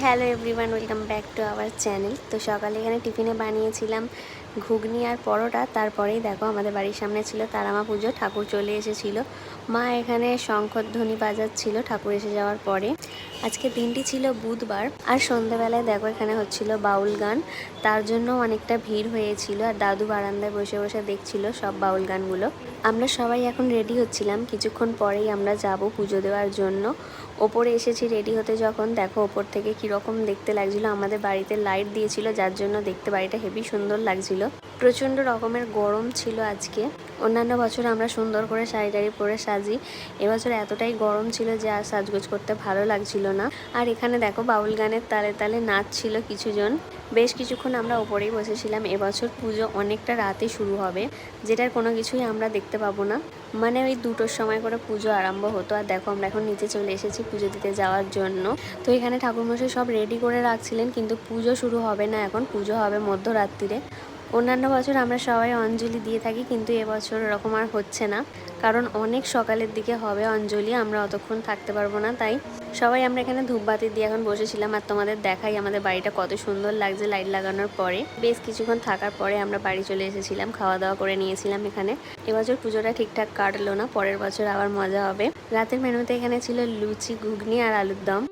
Hello everyone, welcome back to our channel. তো সকালে এখানে টিফিনে বানিয়েছিলাম ঘুগনি আর পরোটা। তারপরেই দেখো আমাদের বাড়ির সামনে ছিল তারামা পুজো, ঠাকুর চলে এসেছিল। মা এখানে শঙ্খধ্বনি বাজাচ্ছিল ঠাকুর এসে যাওয়ার পরে। আজকে দিনটি ছিল বুধবার, আর সন্ধ্যাবেলায় দেখো এখানে হচ্ছিল বাউল গান, তার জন্য অনেকটা ভিড় হয়েছিল। আর দাদু বারান্দায় বসে বসে দেখছিল সব বাউল গানগুলো। আমরা সবাই এখন রেডি হচ্ছিলাম, কিছুক্ষণ পরেই আমরা যাব পুজো দেওয়ার জন্য। ওপরে এসেছি রেডি হতে, যখন দেখো ওপর থেকে কীরকম দেখতে লাগছিল। আমাদের বাড়িতে লাইট দিয়েছিল, যার জন্য দেখতে বাড়িটা হেবি সুন্দর লাগছিল। প্রচণ্ড রকমের গরম ছিল আজকে। অন্যান্য বছর আমরা সুন্দর করে শাড়ি টাড়ি পরে সাজি, এবছর এতটাই গরম ছিল যে আর সাজগোজ করতে ভালো লাগছিল না। আর এখানে দেখো বাউল গানের তালে তালে নাচছিল কিছুজন। বেশ কিছুক্ষণ আমরা ওপরেই বসেছিলাম। এবছর পুজো অনেকটা রাতে শুরু হবে, যেটার কোনো কিছুই আমরা দেখতে পাবো না। মানে ওই 2টোর সময় করে পুজো আরম্ভ হতো। আর দেখো আমরা এখন নিচে চলে এসেছি পুজো দিতে যাওয়ার জন্য। তো এখানে ঠাকুরমশাই সব রেডি করে রাখছিলেন, কিন্তু পুজো শুরু হবে না এখন, পুজো হবে মধ্যরাত্রিরে। অন্যান্য বছর আমরা সবাই অঞ্জলি দিয়ে থাকি, কিন্তু এবছর এরকম আর হচ্ছে না, কারণ অনেক সকালের দিকে হবে অঞ্জলি, আমরা অতক্ষণ থাকতে পারবো না। তাই সবাই আমরা এখানে ধূপবাতি দিয়ে এখন বসেছিলাম। আর তোমাদের দেখাই আমাদের বাড়িটা কত সুন্দর লাগছে লাইট লাগানোর পরে। বেশ কিছুক্ষণ থাকার পরে আমরা বাড়ি চলে এসেছিলাম, খাওয়া দাওয়া করে নিয়েছিলাম এখানে। এবছর পুজোটা ঠিকঠাক কাটলো না, পরের বছর আবার মজা হবে। রাতের মেনুতে এখানে ছিল লুচি, ঘুগনি আর আলুর দম।